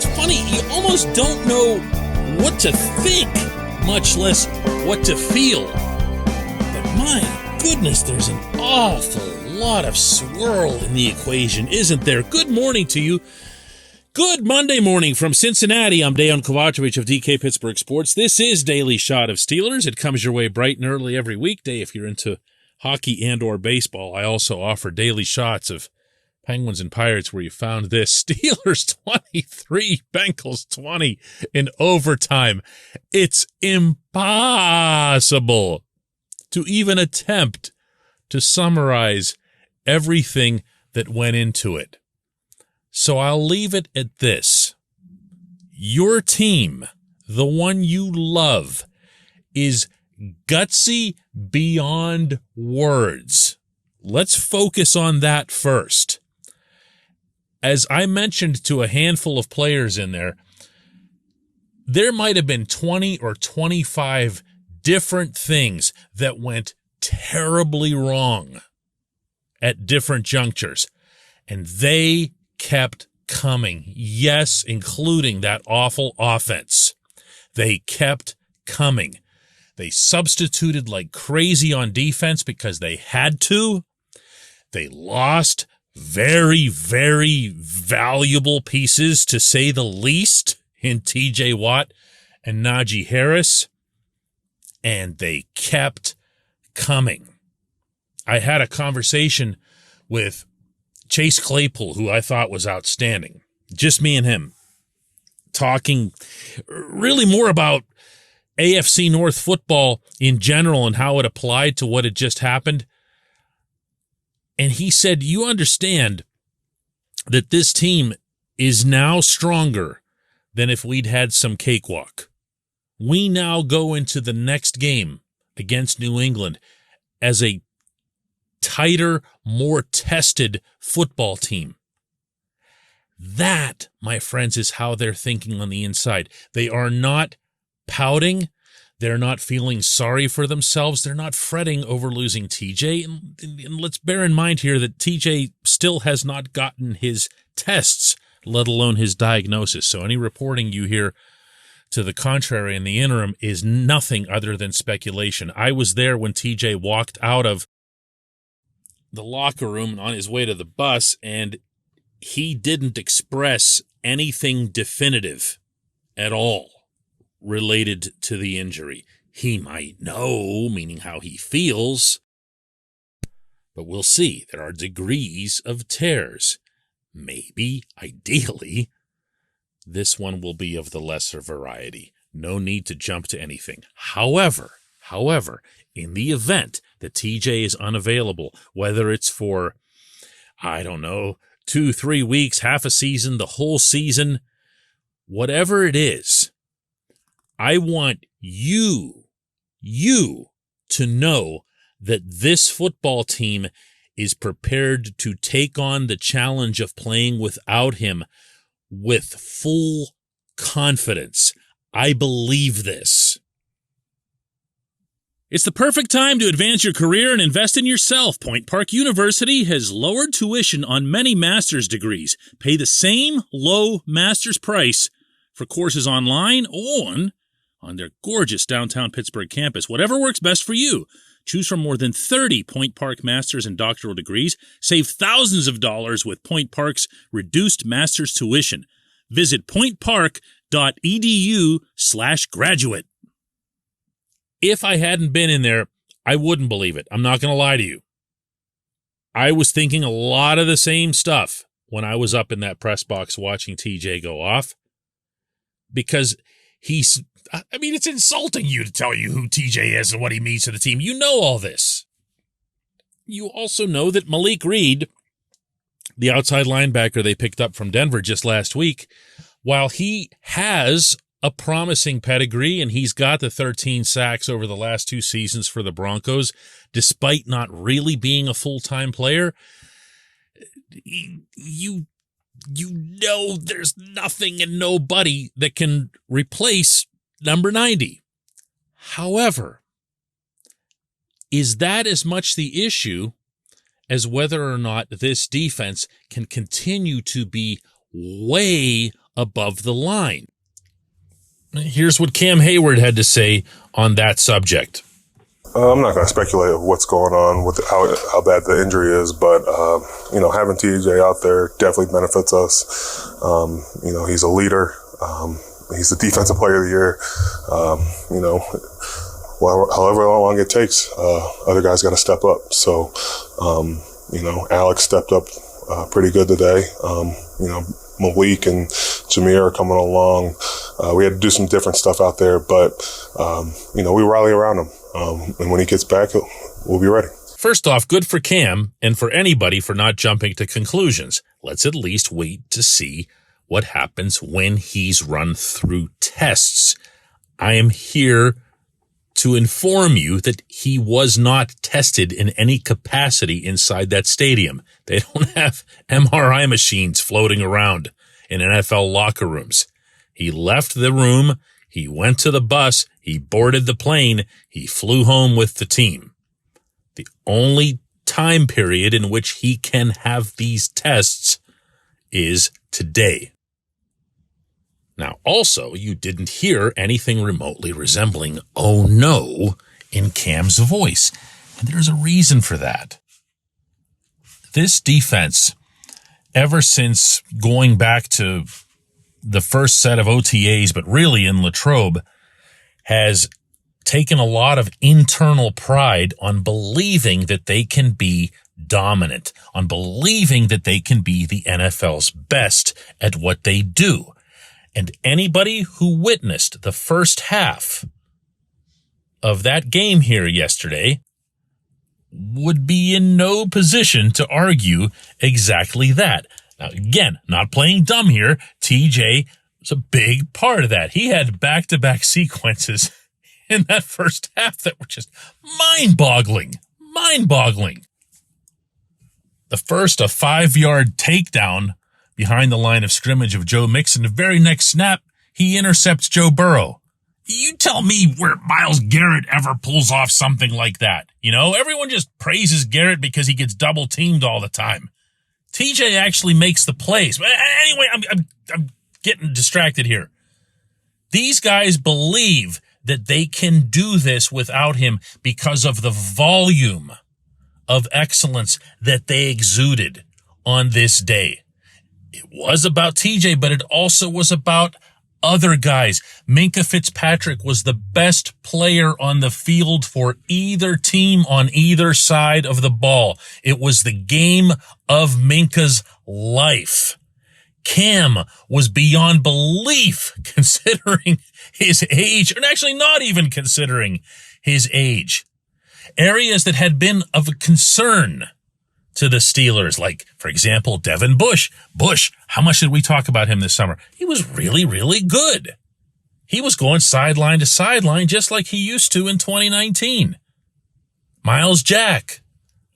It's funny, you almost don't know what to think, much less what to feel. But my goodness, there's an awful lot of swirl in the equation, isn't there? Good morning to you. Good Monday morning from Cincinnati. I'm Dejan Kovacevic of DK Pittsburgh Sports. This is Daily Shot of Steelers. It comes your way bright and early every weekday if you're into hockey and or baseball. I also offer daily shots of Penguins and Pirates where you found this. Steelers 23, Bengals 20 in overtime. It's impossible to even attempt to summarize everything that went into it. So I'll leave it at this. Your team, the one you love, is gutsy beyond words. Let's focus on that first. As I mentioned to a handful of players in there might have been 20 or 25 different things that went terribly wrong at different junctures. And they kept coming. Yes, including that awful offense. They kept coming. They substituted like crazy on defense because they had to. They lost very, very valuable pieces, to say the least, in TJ Watt and Najee Harris. And they kept coming. I had a conversation with Chase Claypool, who I thought was outstanding. Just me and him talking really more about AFC North football in general and how it applied to what had just happened. And he said, you understand that this team is now stronger than if we'd had some cakewalk. We now go into the next game against New England as a tighter, more tested football team. That, my friends, is how they're thinking on the inside. They are not pouting. They're not feeling sorry for themselves. They're not fretting over losing TJ. And let's bear in mind here that TJ still has not gotten his tests, let alone his diagnosis. So any reporting you hear to the contrary in the interim is nothing other than speculation. I was there when TJ walked out of the locker room on his way to the bus, and he didn't express anything definitive at all related to the injury. He might know, meaning how he feels, but we'll see. There are degrees of tears. Maybe, ideally, this one will be of the lesser variety. No need to jump to anything. However, in the event that TJ is unavailable, whether it's for, 2-3 weeks, half a season, the whole season, whatever it is, I want you to know that this football team is prepared to take on the challenge of playing without him with full confidence. I believe this. It's the perfect time to advance your career and invest in yourself. Point Park University has lowered tuition on many master's degrees. Pay the same low master's price for courses online or on their gorgeous downtown Pittsburgh campus. Whatever works best for you. Choose from more than 30 Point Park master's and doctoral degrees. Save thousands of dollars with Point Park's reduced master's tuition. Visit pointpark.edu/graduate. If I hadn't been in there, I wouldn't believe it. I'm not going to lie to you. I was thinking a lot of the same stuff when I was up in that press box watching TJ go off, because it's insulting you to tell you who TJ is and what he means to the team. You know all this. You also know that Malik Reed, the outside linebacker they picked up from Denver just last week, while he has a promising pedigree and he's got the 13 sacks over the last 2 seasons for the Broncos, despite not really being a full-time player, you know there's nothing and nobody that can replace number 90. However, is that as much the issue as whether or not this defense can continue to be way above the line. Here's what Cam Hayward had to say on that subject. I'm not going to speculate of what's going on with how bad the injury is, but, having TJ out there definitely benefits us. He's a leader. He's the defensive player of the year. However long it takes, other guys got to step up. So, Alex stepped up pretty good today. Malik and Jameer are coming along. We had to do some different stuff out there, but, we rally around him. And when he gets back, we'll be ready. First off, good for Cam and for anybody for not jumping to conclusions. Let's at least wait to see what happens when he's run through tests. I am here to inform you that he was not tested in any capacity inside that stadium. They don't have MRI machines floating around in NFL locker rooms. He left the room, he went to the bus, he boarded the plane, he flew home with the team. The only time period in which he can have these tests is today. Now, also, you didn't hear anything remotely resembling, "oh no," in Cam's voice. And there's a reason for that. This defense, ever since going back to the first set of OTAs, but really in Latrobe, has taken a lot of internal pride on believing that they can be dominant, on believing that they can be the NFL's best at what they do. And anybody who witnessed the first half of that game here yesterday would be in no position to argue exactly that. Now, again, not playing dumb here. TJ was a big part of that. He had back-to-back sequences in that first half that were just mind-boggling. The first, a 5-yard takedown behind the line of scrimmage of Joe Mixon. The very next snap, he intercepts Joe Burrow. You tell me where Myles Garrett ever pulls off something like that. Everyone just praises Garrett because he gets double teamed all the time. TJ actually makes the plays. But anyway, I'm getting distracted here. These guys believe that they can do this without him because of the volume of excellence that they exuded on this day. It was about TJ, but it also was about other guys. Minkah Fitzpatrick was the best player on the field for either team on either side of the ball. It was the game of Minkah's life. Cam was beyond belief considering his age, and actually not even considering his age. Areas that had been of a concern to the Steelers, like, for example, Devin Bush. Bush, how much did we talk about him this summer? He was really, really good. He was going sideline to sideline just like he used to in 2019. Miles Jack.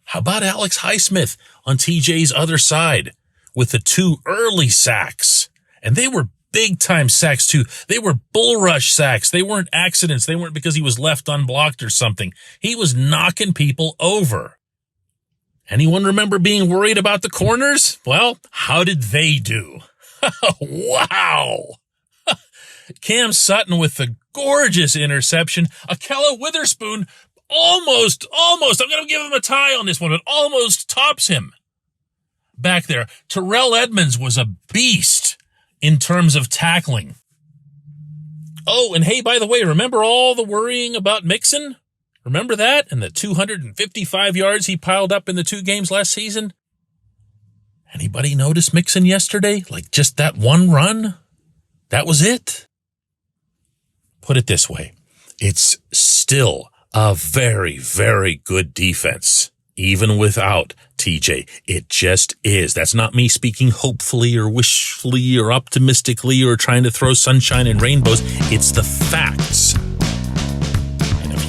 How about Alex Highsmith on TJ's other side with the 2 early sacks? And they were big-time sacks, too. They were bull rush sacks. They weren't accidents. They weren't because he was left unblocked or something. He was knocking people over. Anyone remember being worried about the corners? Well, how did they do? Wow. Cam Sutton with the gorgeous interception. Akella Witherspoon almost, I'm going to give him a tie on this one, but almost tops him back there. Terrell Edmonds was a beast in terms of tackling. Oh, and hey, by the way, remember all the worrying about Mixon? Remember that? And the 255 yards he piled up in the 2 games last season? Anybody notice Mixon yesterday? Like just that one run? That was it? Put it this way. It's still a very, very good defense, even without TJ. It just is. That's not me speaking hopefully or wishfully or optimistically or trying to throw sunshine and rainbows. It's the facts.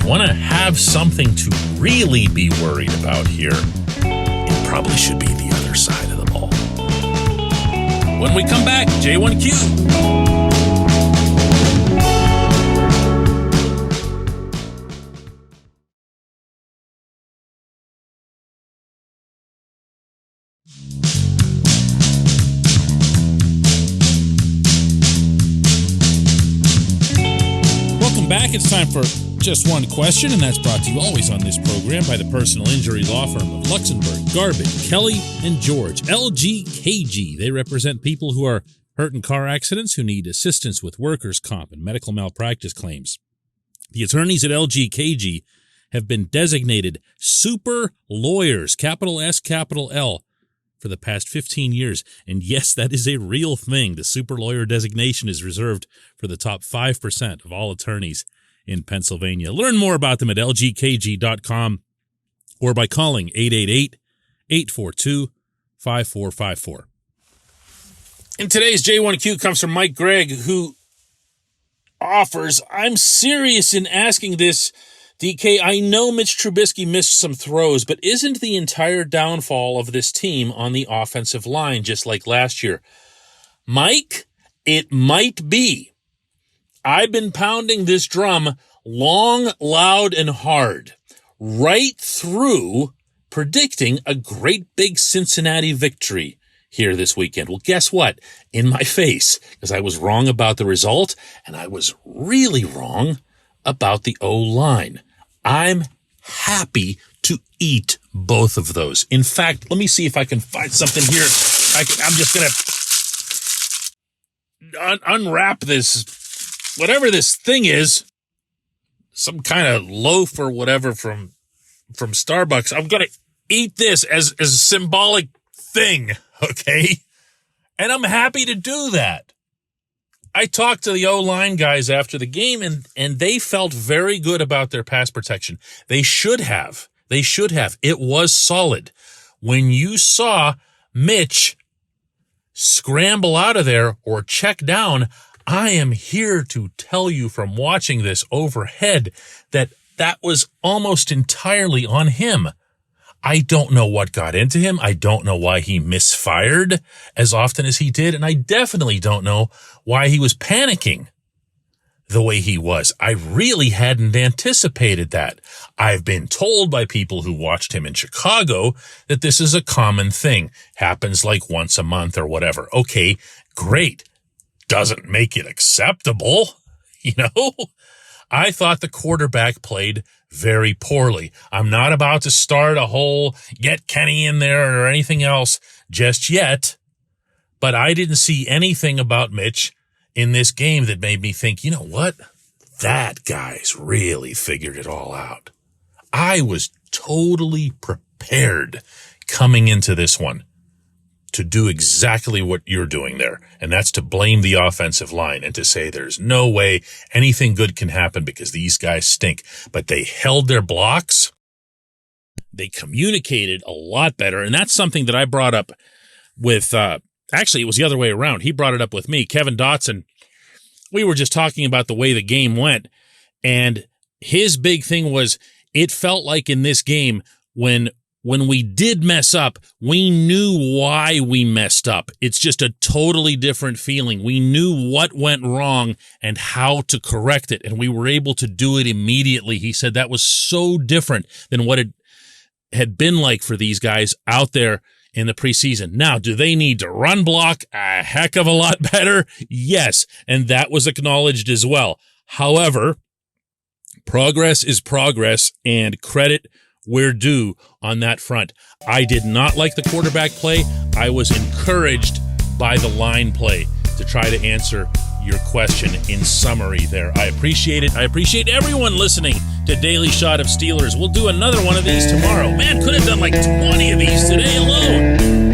Want to have something to really be worried about here, it probably should be the other side of the ball. When we come back, J1Q. back. It's time for Just One Question, and that's brought to you always on this program by the personal injury law firm of Luxembourg, Garvin, Kelly, and George, LGKG. They represent people who are hurt in car accidents, who need assistance with workers' comp and medical malpractice claims. The attorneys at LGKG have been designated super lawyers, capital S, capital L, for the past 15 years. And yes, that is a real thing. The super lawyer designation is reserved for the top 5% of all attorneys in Pennsylvania. Learn more about them at lgkg.com or by calling 888-842-5454. And today's J1Q comes from Mike Gregg, who offers, I'm serious in asking this, DK, I know Mitch Trubisky missed some throws, but isn't the entire downfall of this team on the offensive line, just like last year? Mike, it might be. I've been pounding this drum long, loud, and hard, right through predicting a great big Cincinnati victory here this weekend. Well, guess what? In my face, because I was wrong about the result, and I was really wrong about the O-line. I'm happy to eat both of those. In fact, let me see if I can find something here. I'm just going to unwrap this, whatever this thing is, some kind of loaf or whatever from Starbucks. I'm going to eat this as a symbolic thing, okay? And I'm happy to do that. I talked to the O-line guys after the game, and they felt very good about their pass protection. They should have. It was solid. When you saw Mitch scramble out of there or check down, I am here to tell you from watching this overhead that was almost entirely on him. I don't know what got into him. I don't know why he misfired as often as he did. And I definitely don't know why he was panicking the way he was. I really hadn't anticipated that. I've been told by people who watched him in Chicago that this is a common thing. Happens like once a month or whatever. Okay, great. Doesn't make it acceptable, you know? I thought the quarterback played very poorly. I'm not about to start a whole get Kenny in there or anything else just yet, but I didn't see anything about Mitch in this game that made me think, you know what? That guy's really figured it all out. I was totally prepared coming into this one to do exactly what you're doing there, and that's to blame the offensive line and to say there's no way anything good can happen because these guys stink. But they held their blocks. They communicated a lot better, and that's something that I brought up with, actually, it was the other way around. He brought it up with me, Kevin Dotson. We were just talking about the way the game went, and his big thing was it felt like in this game when we did mess up, we knew why we messed up. It's just a totally different feeling. We knew what went wrong and how to correct it, and we were able to do it immediately. He said that was so different than what it had been like for these guys out there in the preseason. Now, do they need to run block a heck of a lot better? Yes, and that was acknowledged as well. However, progress is progress, and credit we're due on that front. I did not like the quarterback play. I was encouraged by the line play to try to answer your question in summary there. I appreciate it. I appreciate everyone listening to Daily Shot of Steelers. We'll do another one of these tomorrow. Man, could have done like 20 of these today alone.